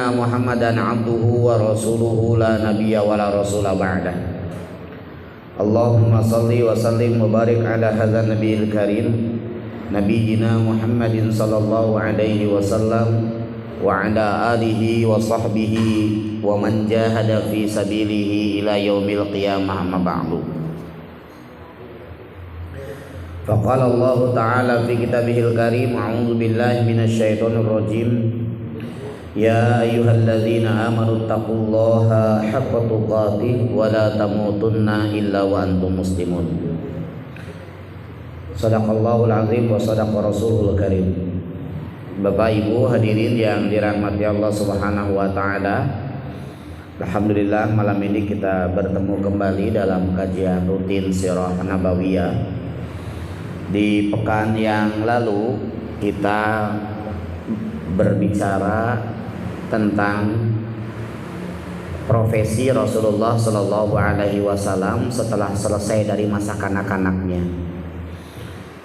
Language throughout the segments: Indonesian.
anna Muhammadan abduhu wa rasuluhu la nabiyya wa la rasula ba'dah. Allahumma salli wa sallim wa barik ala hadzal nabiyil karim nabiyyina Muhammadin sallallahu alaihi wasallam wa ala alihi wa sahbihi wa man jahada fi sabilihi ila yaumil qiyamah amma ba'du. Faqala Allah ta'ala fi kitabihil karim a'udzu billahi minasyaitonir rajim. Ya ayyuhalladzina amanu taqullaha haqqa tuqatih wa la tamutunna illa wa antum muslimun. Shadaqallahul azim wa shadaqa rasulul karim. Bapak Ibu hadirin yang dirahmati Allah Subhanahu wa taala. Alhamdulillah malam ini kita bertemu kembali dalam kajian rutin Sirah Nabawiyah. Di pekan yang lalu kita berbicara tentang profesi Rasulullah Shallallahu Alaihi Wasallam setelah selesai dari masa kanak-kanaknya.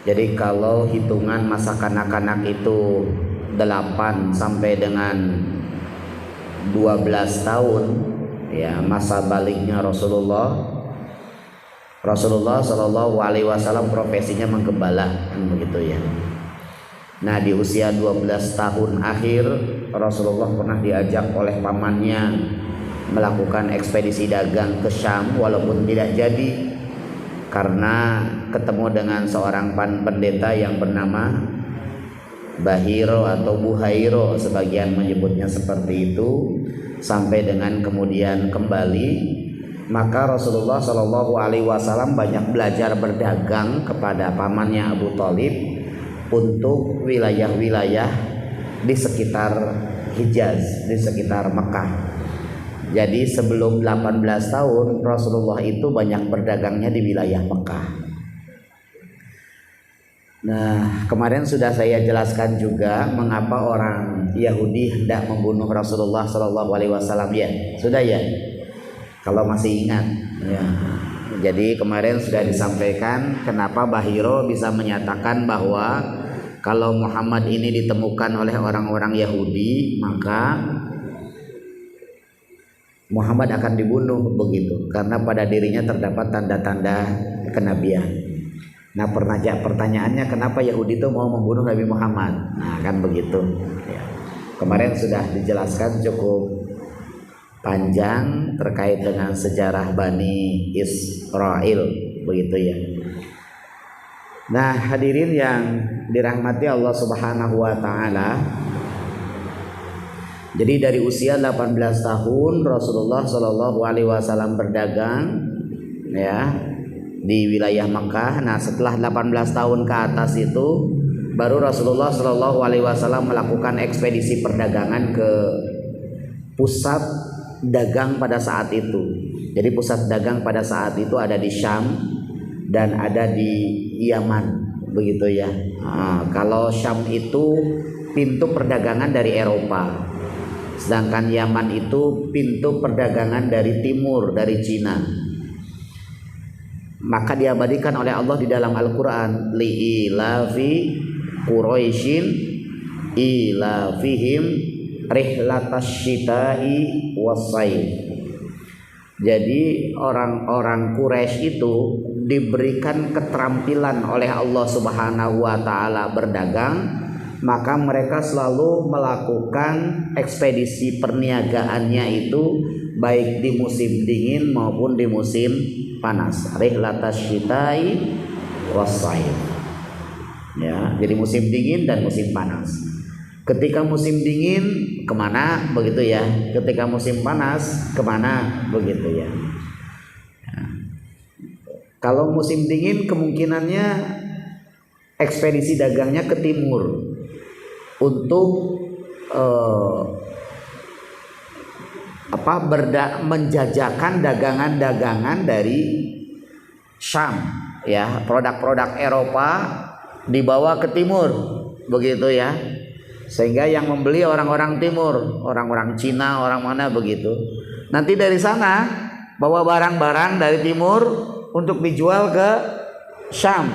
Jadi kalau hitungan masa kanak-kanak itu 8 sampai dengan 12 tahun, ya masa baliknya Rasulullah Shallallahu Alaihi Wasallam profesinya menggembala, kan begitu ya. Nah di usia 12 tahun akhir Rasulullah pernah diajak oleh pamannya melakukan ekspedisi dagang ke Syam, walaupun tidak jadi karena ketemu dengan seorang pendeta yang bernama Bahiro atau Buhairo, sebagian menyebutnya seperti itu, sampai dengan kemudian kembali. Maka Rasulullah Shallallahu Alaihi Wasallam banyak belajar berdagang kepada pamannya Abu Thalib untuk wilayah-wilayah di sekitar Hijaz, di sekitar Mekah. Jadi sebelum 18 tahun Rasulullah itu banyak berdagangnya di wilayah Mekah. Nah, kemarin sudah saya jelaskan juga mengapa orang Yahudi hendak membunuh Rasulullah Shallallahu Alaihi Wasallam, ya. Sudah ya? Kalau masih ingat, ya. Jadi kemarin sudah disampaikan kenapa Bahiro bisa menyatakan bahwa kalau Muhammad ini ditemukan oleh orang-orang Yahudi, maka Muhammad akan dibunuh, begitu, karena pada dirinya terdapat tanda-tanda kenabian. Nah pertanyaannya, kenapa Yahudi itu mau membunuh Nabi Muhammad? Nah kan begitu ya. Kemarin sudah dijelaskan cukup panjang terkait dengan sejarah Bani Israel, begitu ya. Nah hadirin yang dirahmati Allah Subhanahu wa taala, jadi dari usia 18 tahun Rasulullah Shallallahu Alaihi Wasallam berdagang, ya, di wilayah Mekah. Nah setelah 18 tahun ke atas itu baru Rasulullah Shallallahu Alaihi Wasallam melakukan ekspedisi perdagangan ke pusat dagang pada saat itu. Jadi pusat dagang pada saat itu ada di Syam dan ada di Yaman, begitu ya. Nah, kalau Syam itu pintu perdagangan dari Eropa, sedangkan Yaman itu pintu perdagangan dari timur, dari Cina. Maka diabadikan oleh Allah di dalam Al-Quran, li'ilafi Quraisyin ilafihim rihlatasyita'i wassaif. Jadi orang-orang Quraisy itu diberikan keterampilan oleh Allah Subhanahu wa taala berdagang, maka mereka selalu melakukan ekspedisi perniagaannya itu baik di musim dingin maupun di musim panas. Rihlatasyita'i wassaif. Ya, jadi musim dingin dan musim panas. Ketika musim dingin kemana, begitu ya. Ketika musim panas kemana, begitu ya. Kalau musim dingin kemungkinannya ekspedisi dagangnya ke timur untuk menjajakan dagangan-dagangan dari Syam, ya, produk-produk Eropa dibawa ke timur, begitu ya. Sehingga yang membeli orang-orang timur, orang-orang Cina, orang mana begitu. Nanti dari sana bawa barang-barang dari timur untuk dijual ke Syam.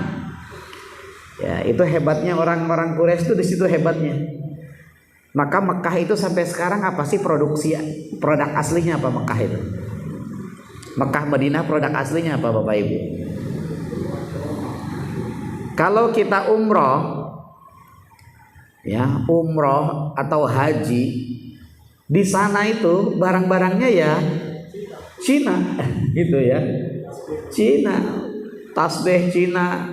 Ya, itu hebatnya orang-orang Quraisy itu, di situ hebatnya. Maka Mekah itu sampai sekarang apa sih produk aslinya apa Mekah itu? Mekah Madinah produk aslinya apa Bapak Ibu? Kalau kita umroh, ya umroh atau haji, di sana itu barang-barangnya ya Cina, gitu ya, Cina, tasbih Cina,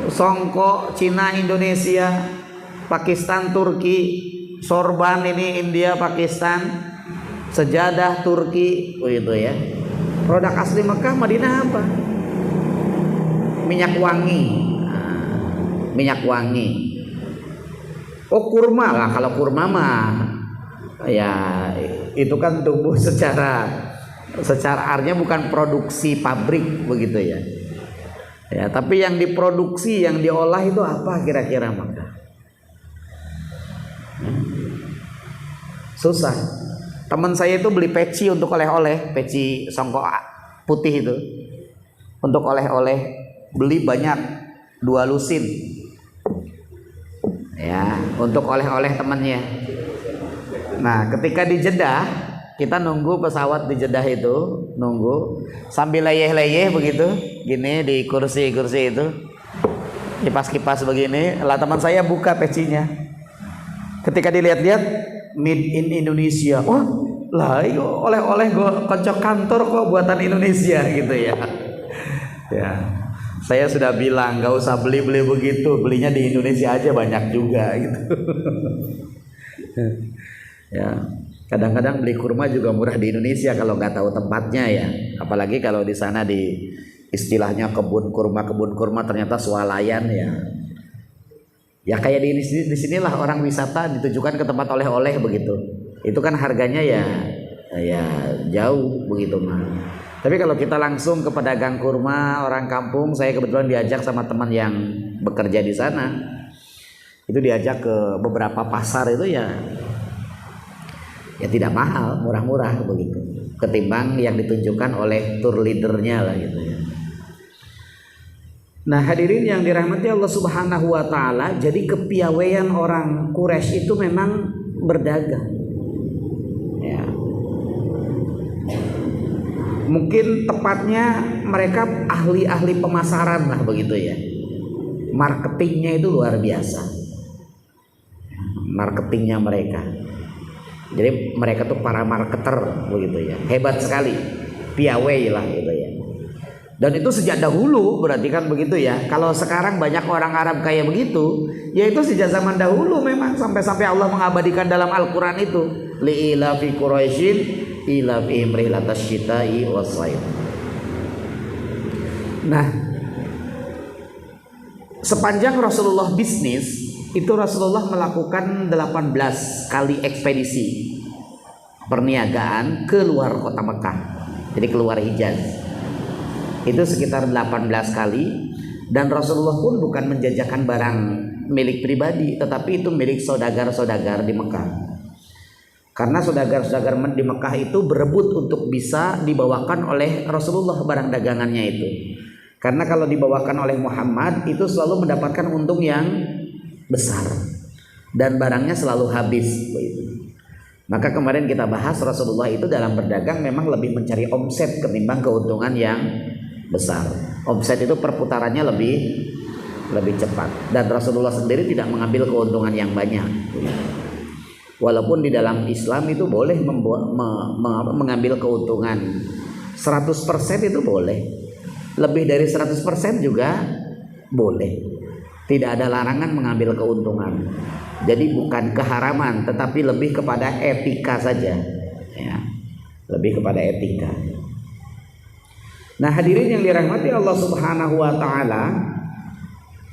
songkok Cina, Indonesia, Pakistan, Turki, sorban ini India, Pakistan, sejadah Turki, begitu ya. Produk asli Mekah Madinah apa? Minyak wangi, minyak wangi. Oh kurma lah, kalau kurma mah ya itu kan tumbuh secara artinya bukan produksi pabrik begitu ya. Ya, tapi yang diproduksi, yang diolah itu apa kira-kira Mekah? Susah. Teman saya itu beli peci untuk oleh-oleh, peci songkok putih itu. Untuk oleh-oleh beli banyak 2 lusin. Ya, untuk oleh-oleh temannya. Nah, ketika di Jeddah, kita nunggu pesawat di Jeddah itu, nunggu sambil leyeh-leyeh begitu, gini di kursi-kursi itu. Kipas-kipas begini, lah teman saya buka pecinya. Ketika dilihat-lihat made in Indonesia. Wah, lah itu oleh-oleh kocok kantor kok buatan Indonesia gitu ya. Ya. Saya sudah bilang gak usah beli-beli begitu, belinya di Indonesia aja banyak juga gitu. Ya, kadang-kadang beli kurma juga murah di Indonesia kalau nggak tahu tempatnya ya. Apalagi kalau di sana di istilahnya kebun kurma ternyata swalayan ya. Ya kayak di sinilah orang wisata ditujukan ke tempat oleh-oleh begitu. Itu kan harganya ya jauh begitu mah. Tapi kalau kita langsung ke pedagang kurma orang kampung, saya kebetulan diajak sama teman yang bekerja di sana. Itu diajak ke beberapa pasar itu ya tidak mahal, murah-murah begitu. Ketimbang yang ditunjukkan oleh tour leadernya lah gitu ya. Nah, hadirin yang dirahmati Allah Subhanahu wa taala, jadi kepiawaian orang Quraisy itu memang berdagang. Ya. Mungkin tepatnya mereka ahli-ahli pemasaran lah begitu ya. Marketingnya itu luar biasa. Marketingnya mereka. Jadi mereka tuh para marketer begitu ya. Hebat sekali. Piawai lah gitu ya. Dan itu sejak dahulu berarti kan begitu ya. Kalau sekarang banyak orang Arab kayak begitu, ya itu sejak zaman dahulu memang sampai Allah mengabadikan dalam Al-Qur'an itu. Li'ila fi Quraisyin ila fi imrilatas syita'i wasayf. Nah, sepanjang Rasulullah bisnis itu Rasulullah melakukan 18 kali ekspedisi perniagaan ke luar kota Mekah. Jadi keluar Hijaz. Itu sekitar 18 kali, dan Rasulullah pun bukan menjajakan barang milik pribadi, tetapi itu milik saudagar-saudagar di Mekah. Karena saudagar-saudagar di Mekah itu berebut untuk bisa dibawakan oleh Rasulullah barang dagangannya itu. Karena kalau dibawakan oleh Muhammad itu selalu mendapatkan untung yang besar dan barangnya selalu habis begitu. Maka kemarin kita bahas Rasulullah itu dalam berdagang memang lebih mencari omset ketimbang keuntungan yang besar. Omset itu perputarannya lebih cepat, dan Rasulullah sendiri tidak mengambil keuntungan yang banyak. Walaupun di dalam Islam itu boleh mengambil keuntungan 100% itu boleh, lebih dari 100% juga boleh. Tidak ada larangan mengambil keuntungan. Jadi bukan keharaman, tetapi lebih kepada etika saja, ya. Lebih kepada etika. Nah, hadirin yang dirahmati Allah Subhanahu wa taala,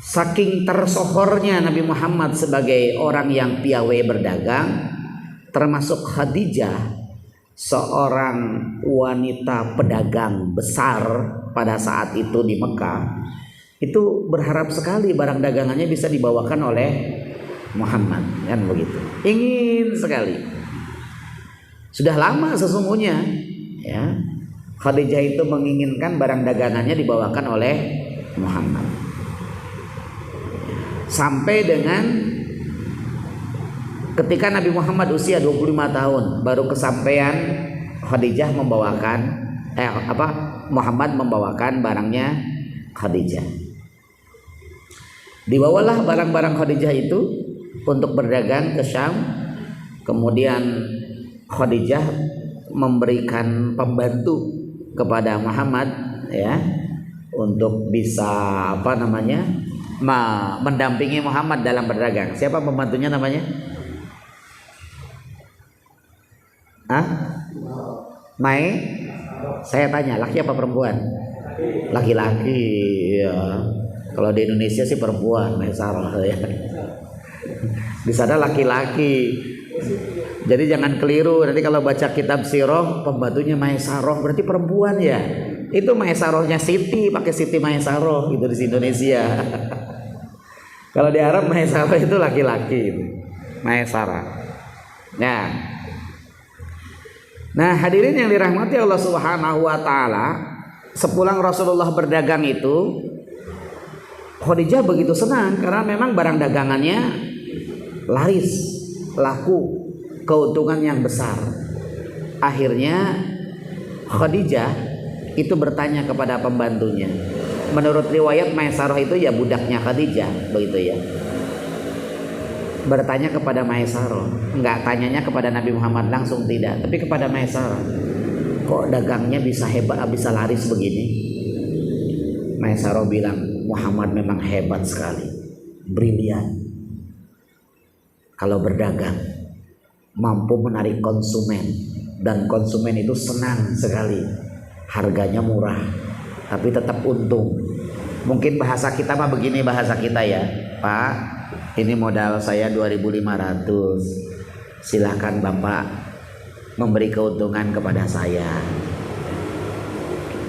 saking tersohornya Nabi Muhammad sebagai orang yang piawai berdagang, termasuk Khadijah, seorang wanita pedagang besar pada saat itu di Mekah, itu berharap sekali barang dagangannya bisa dibawakan oleh Muhammad, kan begitu. Ingin sekali. Sudah lama sesungguhnya, ya. Khadijah itu menginginkan barang dagangannya dibawakan oleh Muhammad. Sampai dengan Ketika Nabi Muhammad usia 25 tahun baru kesampaian Khadijah membawakan Muhammad membawakan barangnya Khadijah. Dibawalah barang-barang Khadijah itu untuk berdagang ke Syam. Kemudian Khadijah memberikan pembantu kepada Muhammad ya untuk bisa mendampingi Muhammad dalam berdagang. Siapa pembantunya namanya? Mai? Saya tanya, laki apa perempuan? Laki-laki ya. Kalau di Indonesia sih perempuan, Maisarah ya. Di sana laki-laki. Jadi jangan keliru. Nanti kalau baca kitab sirah pembantunya Maisarah berarti perempuan ya. Itu Maisarahnya Siti, pakai Siti Maisarah gitu di Indonesia. Kalau di Arab Maisarah itu laki-laki itu. Maisarah. Nah, hadirin yang dirahmati Allah Subhanahu wa taala, sepulang Rasulullah berdagang itu, Khadijah begitu senang karena memang barang dagangannya laris, laku, keuntungan yang besar. Akhirnya Khadijah itu bertanya kepada pembantunya. Menurut riwayat Maisarah itu ya budaknya Khadijah, begitu ya. Bertanya kepada Maisarah, enggak tanyanya kepada Nabi Muhammad langsung, tidak, tapi kepada Maisarah. Kok dagangnya bisa hebat, bisa laris begini? Maisarah bilang, Muhammad memang hebat sekali, brilian. Kalau berdagang mampu menarik konsumen dan konsumen itu senang sekali. Harganya murah tapi tetap untung. Mungkin bahasa kita mah begini, bahasa kita ya, Pak, ini modal saya 2.500, silahkan Bapak memberi keuntungan kepada saya.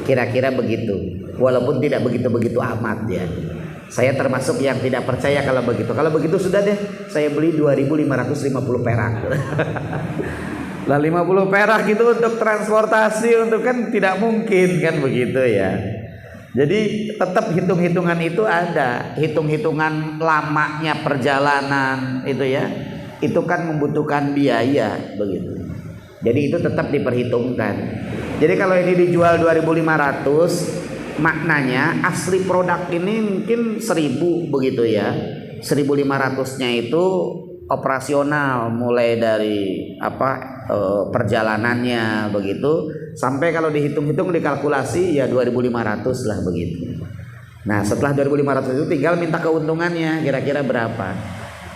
Kira-kira begitu. Walaupun tidak begitu-begitu amat ya. Saya termasuk yang tidak percaya kalau begitu. Kalau begitu sudah deh, saya beli 2.550 perak. Lah 50 perak itu untuk transportasi, untuk kan tidak mungkin kan begitu ya. Jadi tetap hitung-hitungan itu ada, hitung-hitungan lamanya perjalanan itu ya. Itu kan membutuhkan biaya begitu. Jadi itu tetap diperhitungkan. Jadi kalau ini dijual 2.500, maknanya asli produk ini mungkin 1.000 begitu ya. 1.500-nya itu operasional, mulai dari perjalanannya begitu, sampai kalau dihitung-hitung dikalkulasi ya 2.500 lah begitu. Nah setelah 2.500 itu tinggal minta keuntungannya kira-kira berapa.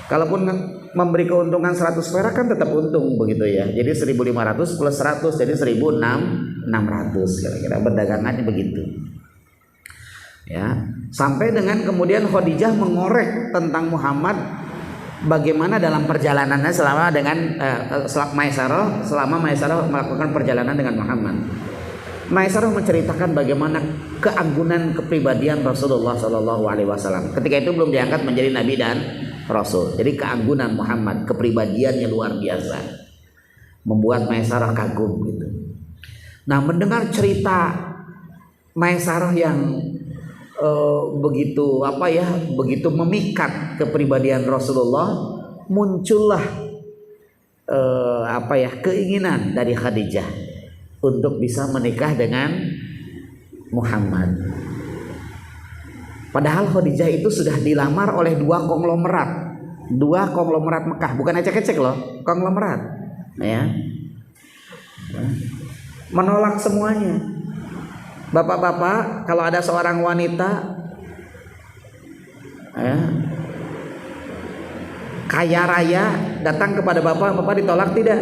Kalaupun memberi keuntungan 100 perak kan tetap untung begitu ya. Jadi 1.500 plus 100 jadi 1.600 kira-kira berdagangannya begitu. Ya, sampai dengan kemudian Khadijah mengorek tentang Muhammad, bagaimana dalam perjalanannya selama Maisarah melakukan perjalanan dengan Muhammad. Maisarah menceritakan bagaimana keagungan kepribadian Rasulullah SAW. Ketika itu belum diangkat menjadi Nabi dan Rasul. Jadi keagungan Muhammad, kepribadiannya luar biasa, membuat Maisarah kagum gitu. Nah, mendengar cerita Maisarah yang begitu memikat kepribadian Rasulullah, muncullah keinginan dari Khadijah untuk bisa menikah dengan Muhammad. Padahal Khadijah itu sudah dilamar oleh dua konglomerat Mekah, bukan ecek-ecek loh, konglomerat ya. Menolak semuanya. Bapak-bapak, kalau ada seorang wanita kaya raya datang kepada bapak ditolak tidak?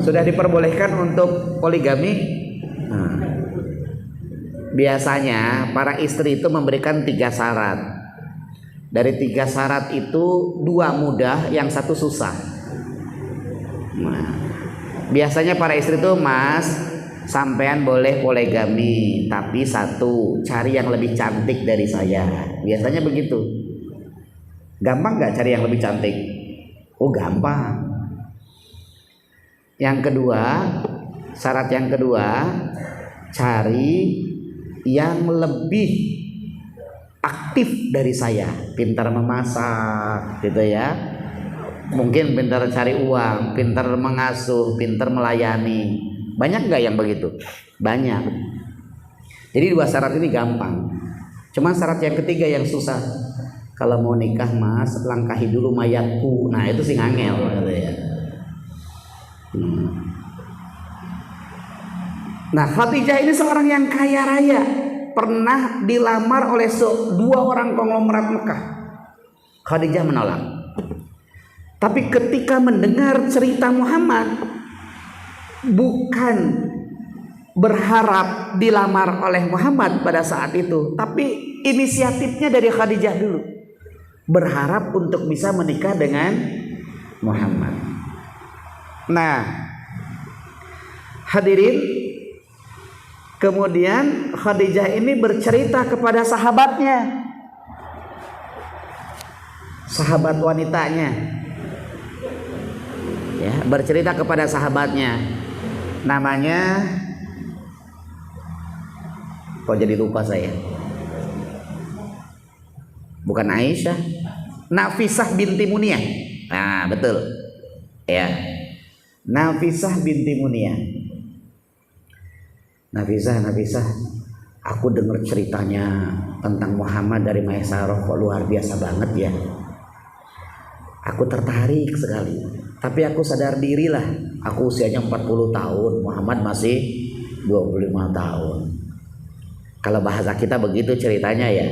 Sudah diperbolehkan untuk poligami? Nah, biasanya para istri itu memberikan 3 syarat. Dari 3 syarat itu 2 mudah, yang 1 susah. Nah, biasanya para istri itu, Mas, sampean boleh poligami, tapi 1, cari yang lebih cantik dari saya. Biasanya begitu. Gampang gak cari yang lebih cantik? Oh gampang. Yang kedua, syarat yang kedua, cari yang lebih aktif aktif dari saya, pintar memasak gitu ya, mungkin pintar cari uang, pintar mengasuh, pintar melayani. Banyak nggak yang begitu? Banyak. Jadi 2 syarat ini gampang, cuman syarat yang ketiga yang susah. Kalau mau nikah mas, langkahi dulu mayatku. Nah itu sih ngangel gitu ya. Nah Khadijah ini seorang yang kaya raya, pernah dilamar oleh 2 orang konglomerat Mekah. Khadijah menolak. Tapi ketika mendengar cerita Muhammad, bukan berharap dilamar oleh Muhammad pada saat itu, tapi inisiatifnya dari Khadijah dulu, berharap untuk bisa menikah dengan Muhammad. Nah hadirin, kemudian Khadijah ini bercerita kepada sahabatnya, sahabat wanitanya, ya, bercerita kepada sahabatnya, namanya, kok jadi lupa saya, bukan Aisyah, Nafisah binti Muniyah. Nah betul, ya, Nafisah binti Muniyah. Nafisah, aku dengar ceritanya tentang Muhammad dari Maisarah, kok luar biasa banget ya. Aku tertarik sekali. Tapi aku sadar diri lah, aku usianya 40 tahun, Muhammad masih 25 tahun. Kalau bahasa kita begitu ceritanya ya.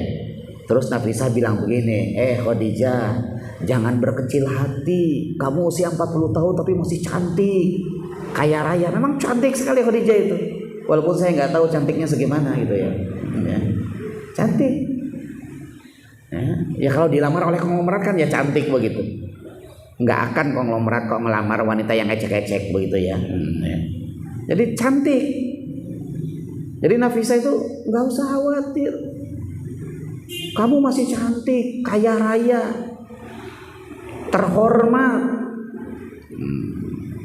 Terus Nafisah bilang begini, Khadijah, jangan berkecil hati. Kamu usia 40 tahun tapi masih cantik, kaya raya. Memang cantik sekali Khadijah itu. Walaupun saya nggak tahu cantiknya segimana gitu ya. Cantik. Ya kalau dilamar oleh konglomerat kan ya cantik begitu. Nggak akan konglomerat kok melamar wanita yang ecek-ecek begitu ya. Jadi cantik. Jadi Nafisah itu nggak usah khawatir. Kamu masih cantik, kaya raya, terhormat,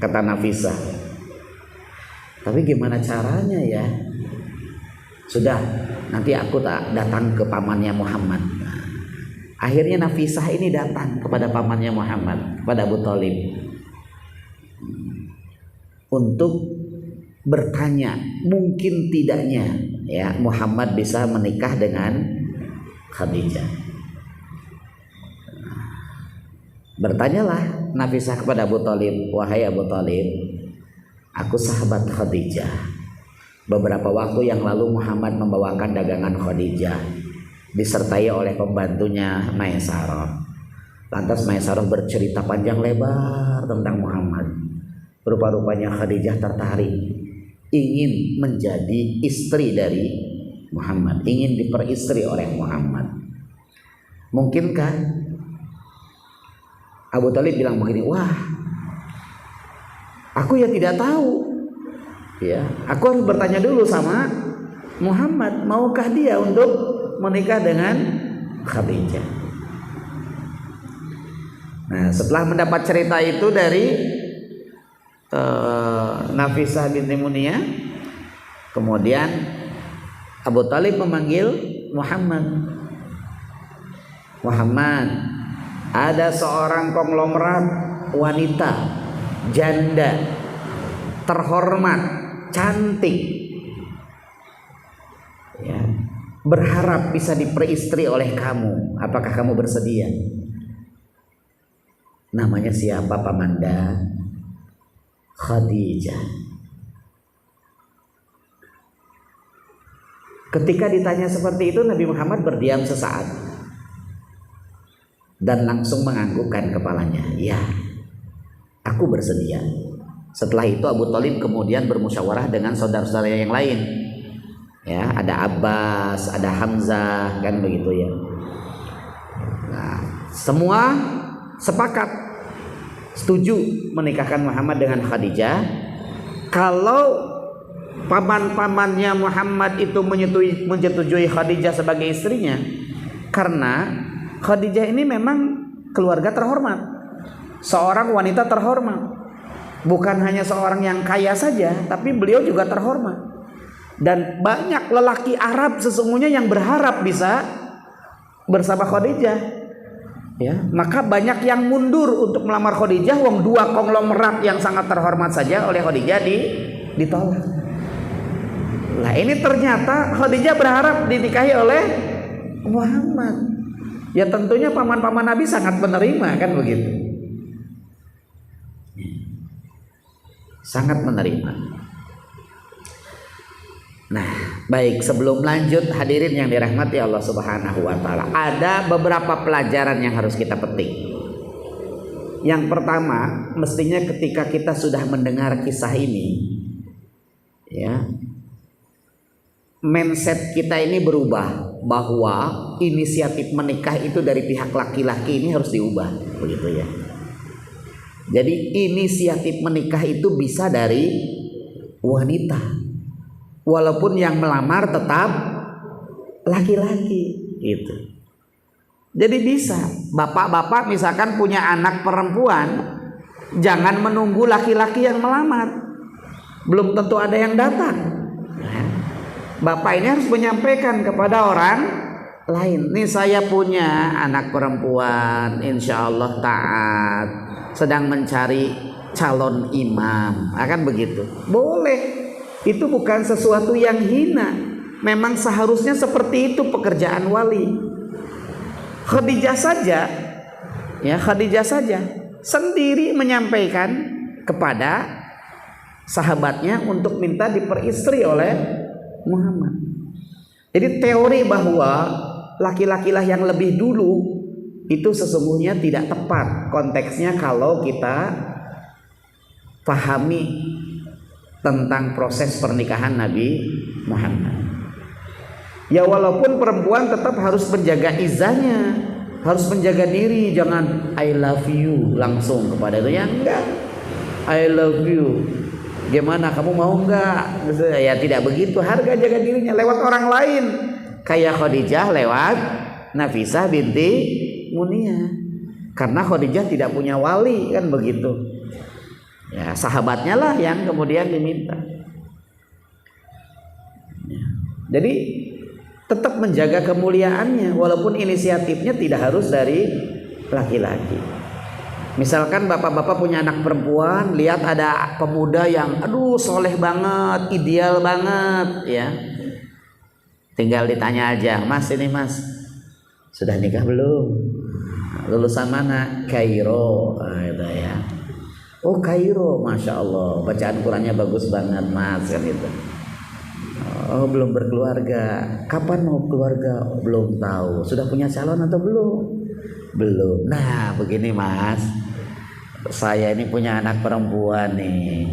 kata Nafisah. Tapi gimana caranya ya? Sudah, nanti aku tak datang ke pamannya Muhammad. Akhirnya Nafisah ini datang kepada pamannya Muhammad, kepada Abu Thalib, untuk bertanya mungkin tidaknya ya Muhammad bisa menikah dengan Khadijah. Bertanyalah Nafisah kepada Abu Thalib, wahai Abu Thalib, aku sahabat Khadijah. Beberapa waktu yang lalu Muhammad membawakan dagangan Khadijah disertai oleh pembantunya Maisarah. Lantas Maisarah bercerita panjang lebar tentang Muhammad. Rupa-rupanya Khadijah tertarik, ingin menjadi istri dari Muhammad, ingin diperistri oleh Muhammad. Mungkinkah? Abu Thalib bilang begini, wah, aku ya tidak tahu. Ya, aku harus bertanya dulu sama Muhammad, maukah dia untuk menikah dengan Khadijah. Nah, setelah mendapat cerita itu dari Nafisah binti Muniyah, kemudian Abu Thalib memanggil Muhammad. Muhammad, ada seorang konglomerat wanita janda, terhormat, cantik, ya, berharap bisa diperistri oleh kamu. Apakah kamu bersedia? Namanya siapa Pamanda? Khadijah. Ketika ditanya seperti itu, Nabi Muhammad berdiam sesaat dan langsung menganggukkan kepalanya. Ya, aku bersedia. Setelah itu Abu Thalib kemudian bermusyawarah dengan saudara-saudara yang lain. Ya, ada Abbas, ada Hamzah, kan begitu ya. Nah, semua sepakat setuju menikahkan Muhammad dengan Khadijah kalau paman-pamannya Muhammad itu menyetujui Khadijah sebagai istrinya, karena Khadijah ini memang keluarga terhormat, seorang wanita terhormat, bukan hanya seorang yang kaya saja, tapi beliau juga terhormat. Dan banyak lelaki Arab sesungguhnya yang berharap bisa bersama Khadijah. Ya, maka banyak yang mundur untuk melamar Khadijah, wong dua konglomerat yang sangat terhormat saja oleh Khadijah ditolak. Nah, ini ternyata Khadijah berharap dinikahi oleh Muhammad. Ya tentunya paman-paman Nabi sangat menerima, kan begitu. Sangat menerima. Nah, baik, sebelum lanjut hadirin yang dirahmati Allah Subhanahu wa taala, ada beberapa pelajaran yang harus kita petik. Yang pertama, mestinya ketika kita sudah mendengar kisah ini, ya, mindset kita ini berubah, bahwa inisiatif menikah itu dari pihak laki-laki ini harus diubah, begitu ya. Jadi inisiatif menikah itu bisa dari wanita, walaupun yang melamar tetap laki-laki gitu. Jadi bisa bapak-bapak misalkan punya anak perempuan, jangan menunggu laki-laki yang melamar, belum tentu ada yang datang. Bapak ini harus menyampaikan kepada orang lain, nih saya punya anak perempuan, insya Allah taat, sedang mencari calon imam, akan begitu. Boleh. Itu bukan sesuatu yang hina. Memang seharusnya seperti itu pekerjaan wali. Khadijah saja sendiri menyampaikan kepada sahabatnya untuk minta diperistri oleh Muhammad. Jadi teori bahwa laki-laki lah yang lebih dulu itu sesungguhnya tidak tepat konteksnya kalau kita pahami tentang proses pernikahan Nabi Muhammad. Ya walaupun perempuan tetap harus menjaga izahnya, harus menjaga diri, jangan I love you langsung kepada itu, ya enggak, I love you, gimana kamu mau enggak, ya tidak begitu. Harga jaga dirinya lewat orang lain, kayak Khadijah lewat Nafisah binti Muniyah, karena Khadijah tidak punya wali, kan begitu. Ya, sahabatnya lah yang kemudian diminta. Ya. Jadi tetap menjaga kemuliaannya, walaupun inisiatifnya tidak harus dari laki-laki. Misalkan bapak-bapak punya anak perempuan, lihat ada pemuda yang aduh soleh banget, ideal banget, ya. Tinggal ditanya aja, Mas ini Mas sudah nikah belum? Lulusan mana? Kairo, gitu ya. Oh Kairo, masya Allah, bacaan Qurannya bagus banget Mas, kan itu. Oh belum berkeluarga, kapan mau keluarga? Oh, belum tahu. Sudah punya calon atau belum? Belum. Nah begini Mas, saya ini punya anak perempuan nih,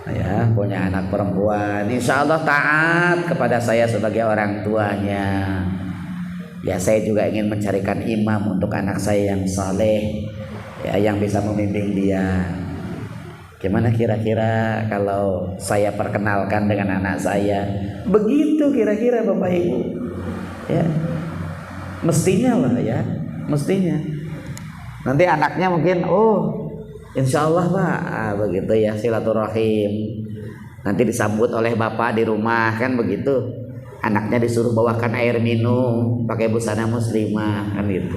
ya punya anak perempuan. Insya Allah taat kepada saya sebagai orang tuanya. Ya saya juga ingin mencarikan imam untuk anak saya yang saleh, ya, yang bisa membimbing dia. Gimana kira-kira kalau saya perkenalkan dengan anak saya? Begitu kira-kira Bapak Ibu, ya mestinya lah, ya mestinya. Nanti anaknya mungkin oh insya Allah Pak, begitu ya, silaturahim. Nanti disambut oleh bapak di rumah, kan begitu. Anaknya disuruh bawakan air minum pakai busana muslimah, kan gitu.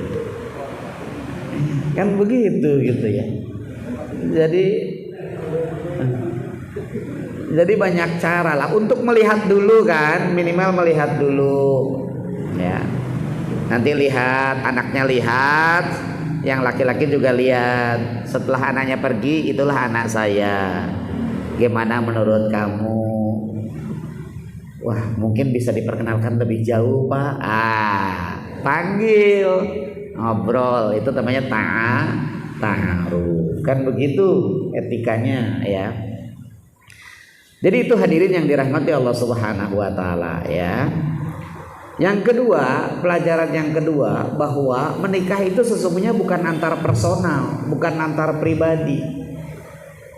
Kan begitu gitu ya. Jadi banyak cara lah untuk melihat dulu, kan, minimal melihat dulu, ya. Nanti lihat, anaknya lihat, yang laki-laki juga lihat. Setelah anaknya pergi, itulah anak saya. Gimana menurut kamu? Wah, mungkin bisa diperkenalkan lebih jauh Pak. Panggil, ngobrol, itu namanya ta'aruf. Kan begitu etikanya, ya. Jadi itu hadirin yang dirahmati Allah Subhanahu wa taala, ya. Yang kedua, pelajaran yang kedua, bahwa menikah itu sesungguhnya bukan antar personal, bukan antar pribadi.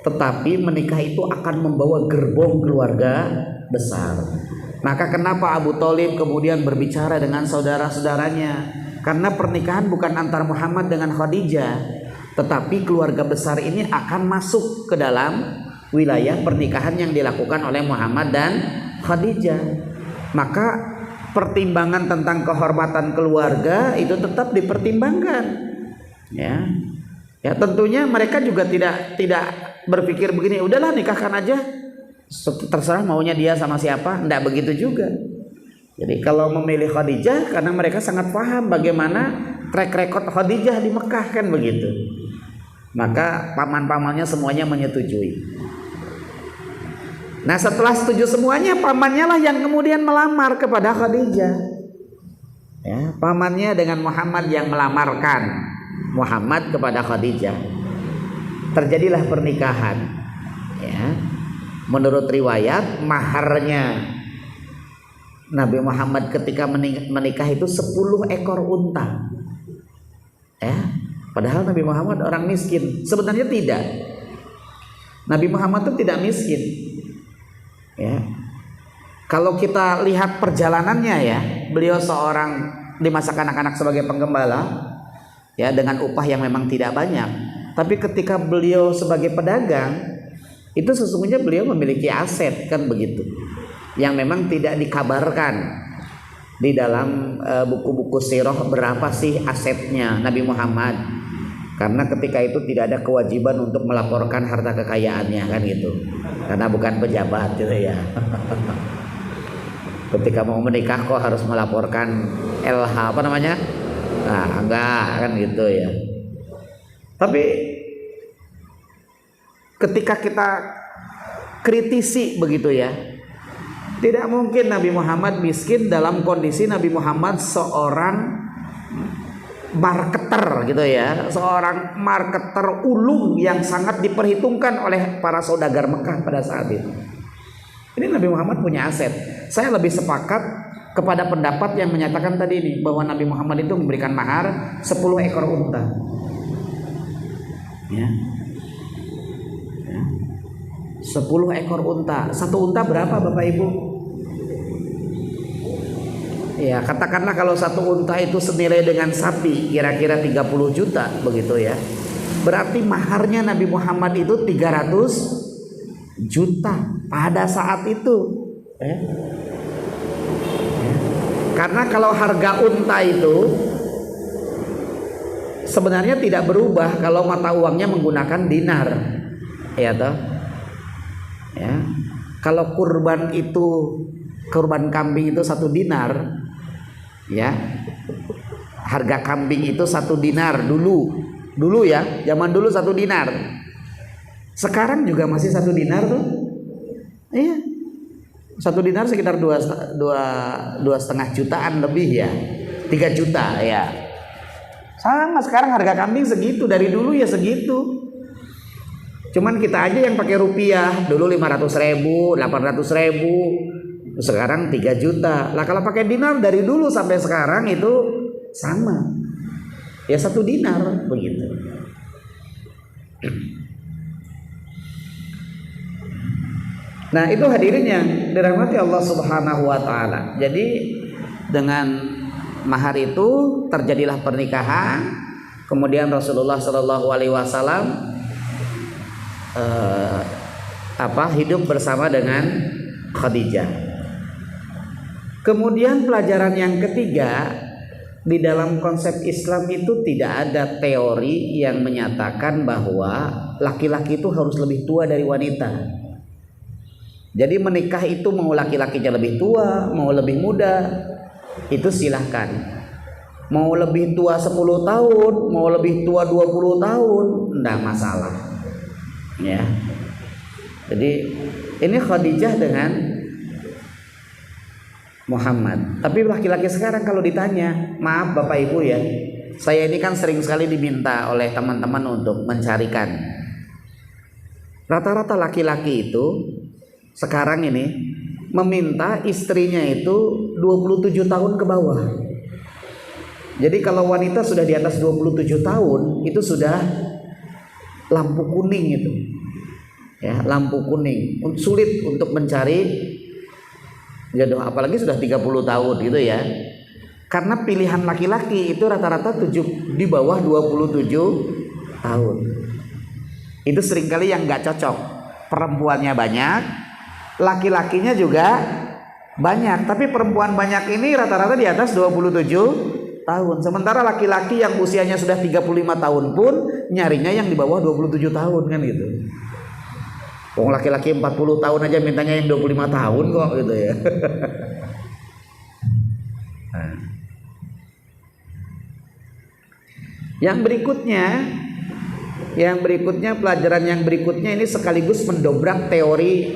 Tetapi menikah itu akan membawa gerbong keluarga besar. Maka kenapa Abu Thalib kemudian berbicara dengan saudara-saudaranya? Karena pernikahan bukan antar Muhammad dengan Khadijah, tetapi keluarga besar ini akan masuk ke dalam wilayah pernikahan yang dilakukan oleh Muhammad dan Khadijah. Maka pertimbangan tentang kehormatan keluarga itu tetap dipertimbangkan. Ya, ya tentunya mereka juga tidak berpikir begini, udahlah nikahkan aja, terserah maunya dia sama siapa. Tidak begitu juga. Jadi kalau memilih Khadijah karena mereka sangat paham bagaimana track record Khadijah di Mekah kan begitu. Maka paman-pamannya semuanya menyetujui. Nah setelah setuju semuanya, pamannya lah yang kemudian melamar kepada Khadijah. Ya, pamannya dengan Muhammad yang melamarkan Muhammad kepada Khadijah. Terjadilah pernikahan. Ya, menurut riwayat maharnya Nabi Muhammad ketika menikah itu 10 ekor unta. Ya, padahal Nabi Muhammad orang miskin. Sebenarnya tidak. Nabi Muhammad itu tidak miskin. Ya, kalau kita lihat perjalanannya ya, beliau seorang di masa kanak-kanak sebagai penggembala, ya dengan upah yang memang tidak banyak. Tapi ketika beliau sebagai pedagang, itu sesungguhnya beliau memiliki aset kan begitu, yang memang tidak dikabarkan di dalam buku-buku sirah berapa sih asetnya Nabi Muhammad. Karena ketika itu tidak ada kewajiban untuk melaporkan harta kekayaannya kan gitu, karena bukan pejabat gitu ya. Ketika mau menikah kok harus melaporkan LH apa namanya? Nah, enggak kan gitu ya. Tapi ketika kita kritisi begitu ya, tidak mungkin Nabi Muhammad miskin dalam kondisi Nabi Muhammad seorang marketer gitu ya, seorang marketer ulung yang sangat diperhitungkan oleh para saudagar Mekah pada saat itu. Ini Nabi Muhammad punya aset. Saya lebih sepakat kepada pendapat yang menyatakan tadi ini, bahwa Nabi Muhammad itu memberikan mahar 10 ekor unta. Ya. 10 ekor unta. Satu unta berapa Bapak Ibu? Ya, katakanlah kalau satu unta itu senilai dengan sapi kira-kira 30 juta begitu ya. Berarti maharnya Nabi Muhammad itu 300 juta pada saat itu. Karena kalau harga unta itu sebenarnya tidak berubah kalau mata uangnya menggunakan dinar. Ya toh? Ya. Kalau kurban kambing itu 1 dinar, ya, harga kambing itu 1 dinar dulu ya, zaman dulu 1 dinar. Sekarang juga masih 1 dinar tuh, iya, 1 dinar sekitar 2,5 jutaan lebih ya, 3 juta ya. Sama sekarang harga kambing segitu, dari dulu ya segitu. Cuman kita aja yang pakai rupiah, dulu 500.000, 800.000, sekarang 3 juta. Lah kalau pakai dinar dari dulu sampai sekarang itu sama. Ya 1 dinar begitu. Nah, itu hadirin yang dirahmati Allah Subhanahu wa taala. Jadi dengan mahar itu terjadilah pernikahan. Kemudian Rasulullah Shallallahu alaihi wasallam hidup bersama dengan Khadijah. Kemudian pelajaran yang ketiga, di dalam konsep Islam itu tidak ada teori yang menyatakan bahwa laki-laki itu harus lebih tua dari wanita. Jadi menikah itu mau laki-lakinya lebih tua, mau lebih muda, itu silahkan. Mau lebih tua 10 tahun, mau lebih tua 20 tahun, enggak masalah. Ya. Jadi ini Khadijah dengan Muhammad. Tapi laki-laki sekarang kalau ditanya, maaf Bapak Ibu ya, saya ini kan sering sekali diminta oleh teman-teman untuk mencarikan. Rata-rata laki-laki itu sekarang ini meminta istrinya itu 27 tahun ke bawah. Jadi kalau wanita sudah di atas 27 tahun itu sudah lampu kuning itu. Ya, lampu kuning. Sulit untuk mencari jodoh, apalagi sudah 30 tahun gitu ya. Karena pilihan laki-laki itu rata-rata di bawah 27 tahun. Itu seringkali yang gak cocok. Perempuannya banyak, laki-lakinya juga banyak, tapi perempuan banyak ini rata-rata di atas 27 tahun. Sementara laki-laki yang usianya sudah 35 tahun pun nyarinya yang di bawah 27 tahun kan gitu. Wong laki-laki 40 tahun aja mintanya yang 25 tahun kok gitu ya. Nah. Yang berikutnya pelajaran yang berikutnya ini sekaligus mendobrak teori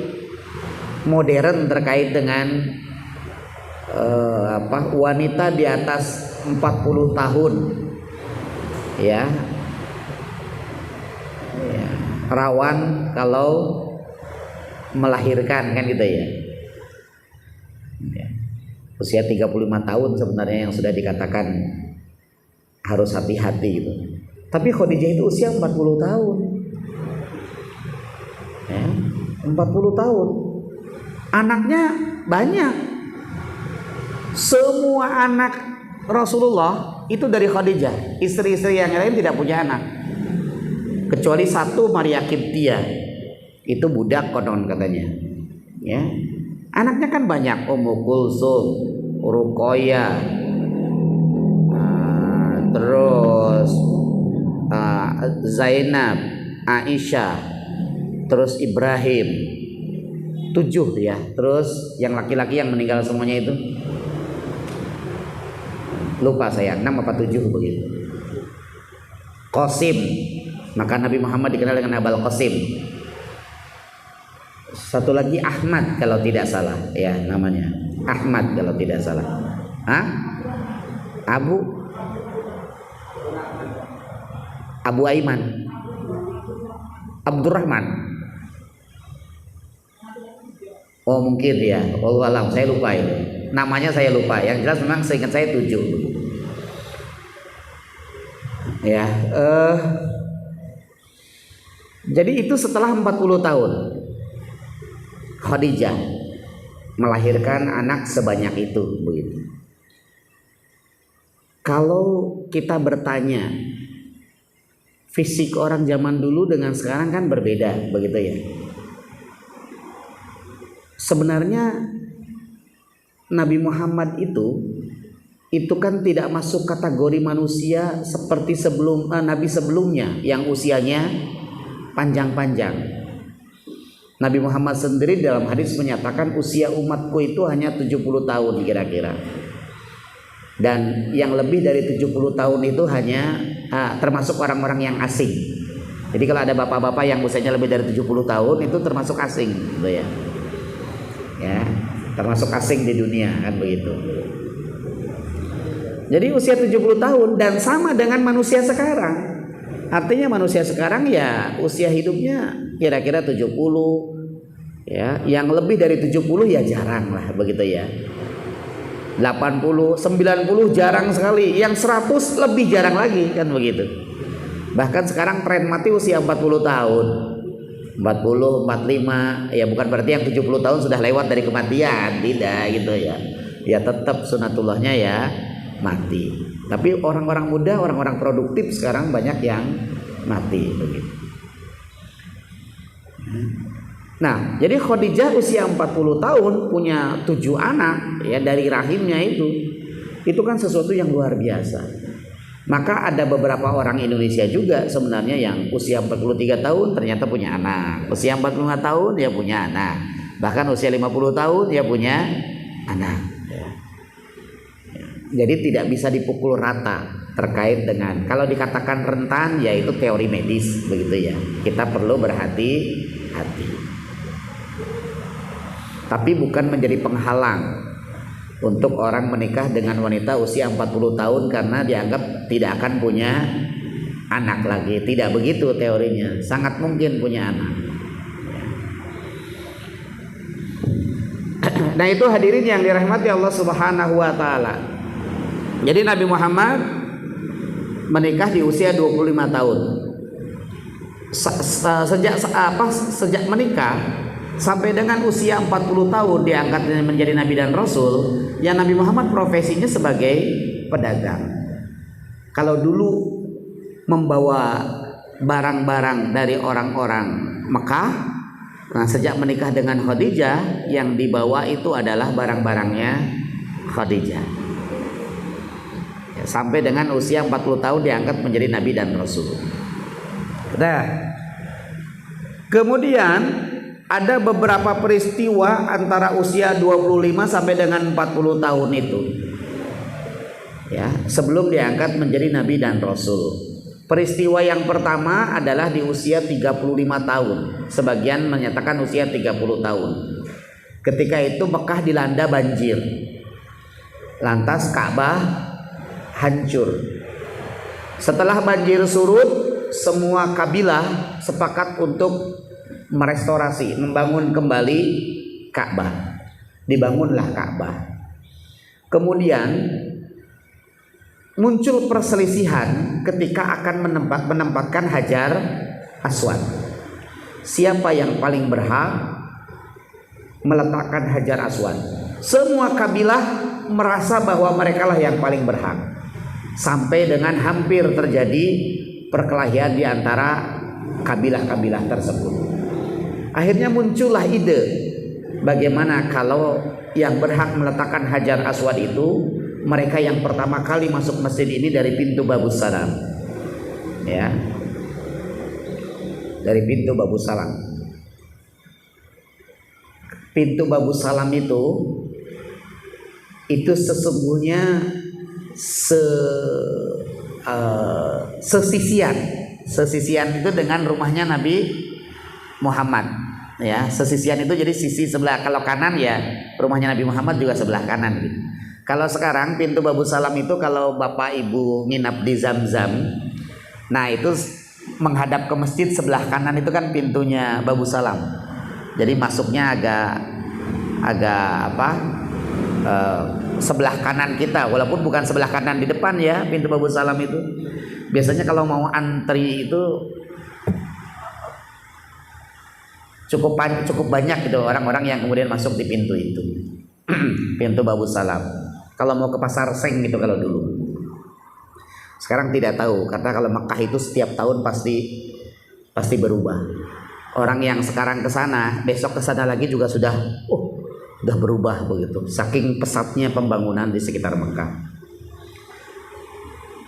modern terkait dengan wanita di atas 40 tahun ya, rawan kalau melahirkan kan gitu ya. Usia 35 tahun sebenarnya yang sudah dikatakan harus hati-hati gitu. Tapi Khadijah itu usia 40 tahun ya, 40 tahun. Anaknya banyak. Semua anak Rasulullah itu dari Khadijah. Istri-istri yang lain tidak punya anak, kecuali satu, Maria Qibtiyah. Itu budak konon katanya ya. Anaknya kan banyak, Ummu Kulsum, Ruqayyah, terus Zainab, Aisyah, terus Ibrahim, 7 ya. Terus yang laki-laki yang meninggal semuanya itu lupa saya, 6 apa 7 begitu. Qasim, maka Nabi Muhammad dikenal dengan Abul Qasim. Satu lagi Ahmad kalau tidak salah ya, namanya Ahmad kalau tidak salah. Abu Aiman, Abdurrahman. Oh mungkin ya, wallahualam, saya lupa itu. Namanya saya lupa. Yang jelas memang seingat saya 7. Ya, jadi itu setelah 40 tahun Khadijah melahirkan anak sebanyak itu begitu. Kalau kita bertanya fisik orang zaman dulu dengan sekarang kan berbeda begitu ya. Sebenarnya Nabi Muhammad itu kan tidak masuk kategori manusia seperti nabi sebelumnya yang usianya panjang-panjang. Nabi Muhammad sendiri dalam hadis menyatakan usia umatku itu hanya 70 tahun kira-kira. Dan yang lebih dari 70 tahun itu hanya termasuk orang-orang yang asing. Jadi kalau ada bapak-bapak yang usianya lebih dari 70 tahun itu termasuk asing gitu ya. Ya, termasuk asing di dunia kan begitu. Jadi usia 70 tahun dan sama dengan manusia sekarang. Artinya manusia sekarang ya usia hidupnya kira-kira 70 ya, yang lebih dari 70 ya jarang lah begitu ya. 80, 90 jarang sekali, yang 100 lebih jarang lagi kan begitu. Bahkan sekarang tren mati usia 40 tahun. 40, 45 ya, bukan berarti yang 70 tahun sudah lewat dari kematian, tidak gitu ya. Ya tetap sunatullahnya ya mati. Tapi orang-orang muda, orang-orang produktif sekarang banyak yang mati begitu. Nah, jadi Khadijah usia 40 tahun punya 7 anak ya dari rahimnya itu kan sesuatu yang luar biasa. Maka ada beberapa orang Indonesia juga sebenarnya yang usia 43 tahun ternyata punya anak, usia 45 tahun dia punya anak, bahkan usia 50 tahun dia punya anak. Jadi tidak bisa dipukul rata terkait dengan, kalau dikatakan rentan yaitu teori medis begitu ya. Kita perlu berhati-hati. Tapi bukan menjadi penghalang untuk orang menikah dengan wanita usia 40 tahun karena dianggap tidak akan punya anak lagi. Tidak begitu teorinya, sangat mungkin punya anak. Nah itu hadirin yang dirahmati Allah Subhanahu wa taala. Jadi Nabi Muhammad menikah di usia 25 tahun. Sejak menikah sampai dengan usia 40 tahun diangkat menjadi nabi dan rasul. Ya Nabi Muhammad profesinya sebagai pedagang. Kalau dulu membawa barang-barang dari orang-orang Mekah, Nah, sejak menikah dengan Khadijah, yang dibawa itu adalah barang-barangnya Khadijah. Ya, sampai dengan usia 40 tahun diangkat menjadi nabi dan rasul. Nah, kemudian ada beberapa peristiwa antara usia 25 sampai dengan 40 tahun itu. Ya, sebelum diangkat menjadi nabi dan rasul. Peristiwa yang pertama adalah di usia 35 tahun. Sebagian menyatakan usia 30 tahun. Ketika itu Mekah dilanda banjir. Lantas Ka'bah hancur. Setelah banjir surut, semua kabilah sepakat untuk merestorasi, membangun kembali Ka'bah. Dibangunlah Ka'bah. Kemudian muncul perselisihan ketika akan menempatkan Hajar Aswad. Siapa yang paling berhak meletakkan Hajar Aswad? Semua kabilah merasa bahwa merekalah yang paling berhak. Sampai dengan hampir terjadi perkelahian di antara kabilah-kabilah tersebut. Akhirnya muncullah ide, bagaimana kalau yang berhak meletakkan Hajar Aswad itu mereka yang pertama kali masuk masjid ini dari pintu Babus Salam. Ya. Dari pintu Babus Salam. Pintu Babus Salam itu sesungguhnya sesisian itu dengan rumahnya Nabi Muhammad. Ya, sesisian itu jadi sisi sebelah, kalau kanan ya rumahnya Nabi Muhammad juga sebelah kanan gitu. Kalau sekarang pintu Babus Salam itu kalau bapak ibu nginap di Zam-Zam, nah itu menghadap ke masjid sebelah kanan itu kan pintunya Babus Salam. Jadi masuknya agak sebelah kanan kita, walaupun bukan sebelah kanan di depan ya pintu Babus Salam itu. Biasanya kalau mau antri itu cukup banyak gitu orang-orang yang kemudian masuk di pintu itu. Pintu Babus Salam. Kalau mau ke pasar Seng gitu kalau dulu. Sekarang tidak tahu, karena kalau Mekah itu setiap tahun pasti berubah. Orang yang sekarang ke sana, besok ke sana lagi juga sudah berubah begitu. Saking pesatnya pembangunan di sekitar Mekah.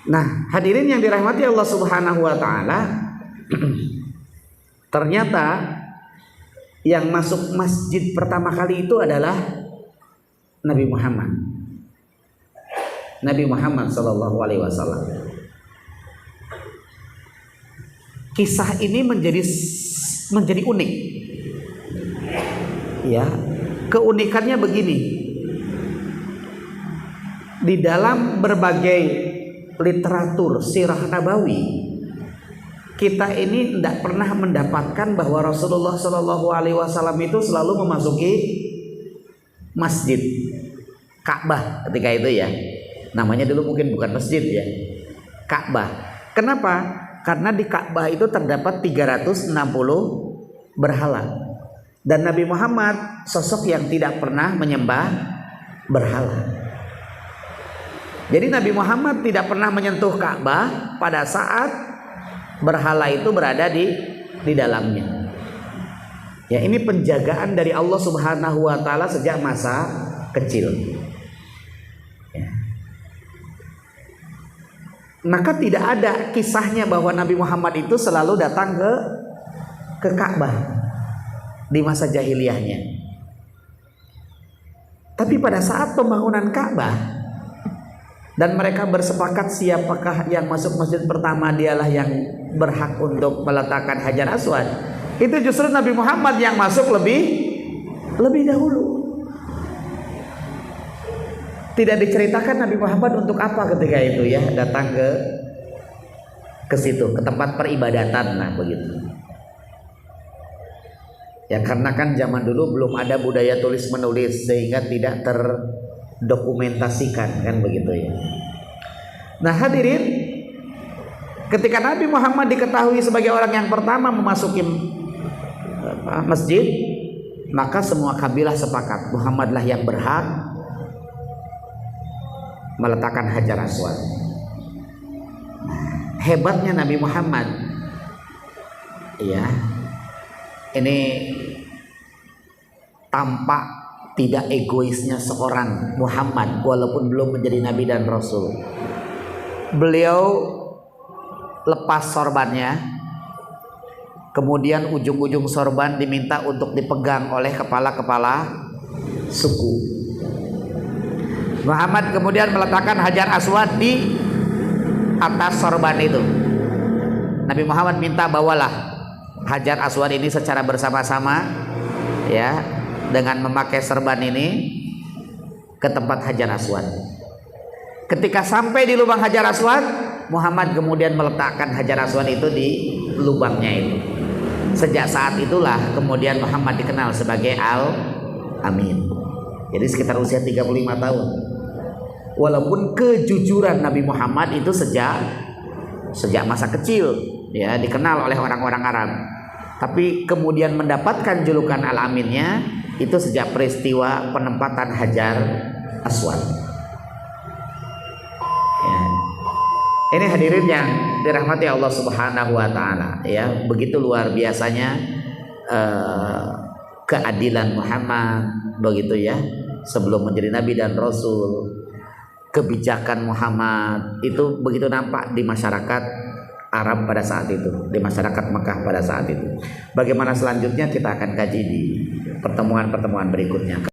Nah, hadirin yang dirahmati Allah Subhanahu wa taala, ternyata yang masuk masjid pertama kali itu adalah Nabi Muhammad. Nabi Muhammad Sallallahu Alaihi Wasallam. Kisah ini menjadi unik. Ya, keunikannya begini. Di dalam berbagai literatur sirah nabawi, kita ini tidak pernah mendapatkan bahwa Rasulullah Sallallahu Alaihi Wasallam itu selalu memasuki masjid Ka'bah ketika itu ya. Namanya dulu mungkin bukan masjid ya, Ka'bah. Kenapa? Karena di Ka'bah itu terdapat 360 berhala. Dan Nabi Muhammad sosok yang tidak pernah menyembah berhala. Jadi Nabi Muhammad tidak pernah menyentuh Ka'bah pada saat berhala itu berada di dalamnya. Ya, ini penjagaan dari Allah Subhanahu wa taala sejak masa kecil. Maka tidak ada kisahnya bahwa Nabi Muhammad itu selalu datang ke Ka'bah di masa jahiliyahnya. Tapi pada saat pembangunan Ka'bah dan mereka bersepakat siapakah yang masuk masjid pertama, dialah yang berhak untuk meletakkan Hajar Aswad, itu justru Nabi Muhammad yang masuk lebih dahulu. Tidak diceritakan Nabi Muhammad untuk apa ketika itu ya datang ke situ, ke tempat peribadatan lah begitu. Ya karena kan zaman dulu belum ada budaya tulis menulis sehingga tidak terdokumentasikan kan begitu ya. Nah hadirin, ketika Nabi Muhammad diketahui sebagai orang yang pertama memasuki masjid, maka semua kabilah sepakat Muhammadlah yang berhak meletakkan Hajar Aswad. Hebatnya Nabi Muhammad, ya, ini tampak tidak egoisnya seorang Muhammad walaupun belum menjadi nabi dan rasul. Beliau lepas sorbannya, kemudian ujung-ujung sorban diminta untuk dipegang oleh kepala-kepala suku. Muhammad kemudian meletakkan Hajar Aswad di atas sorban itu. Nabi Muhammad minta bawalah Hajar Aswad ini secara bersama-sama, ya, dengan memakai sorban ini ke tempat Hajar Aswad. Ketika sampai di lubang Hajar Aswad, Muhammad kemudian meletakkan Hajar Aswad itu di lubangnya itu. Sejak saat itulah kemudian Muhammad dikenal sebagai Al-Amin. Jadi sekitar usia 35 tahun. Walaupun kejujuran Nabi Muhammad itu sejak masa kecil, ya, dikenal oleh orang-orang Arab. Tapi kemudian mendapatkan julukan Al-Aminnya itu sejak peristiwa penempatan Hajar Aswad. Ya. Ini hadirin yang dirahmati Allah Subhanahu wa taala, ya, begitu luar biasanya keadilan Muhammad, begitu ya, sebelum menjadi nabi dan rasul. Kebijakan Muhammad itu begitu nampak di masyarakat Arab pada saat itu, di masyarakat Mekah pada saat itu. Bagaimana selanjutnya kita akan kaji di pertemuan-pertemuan berikutnya.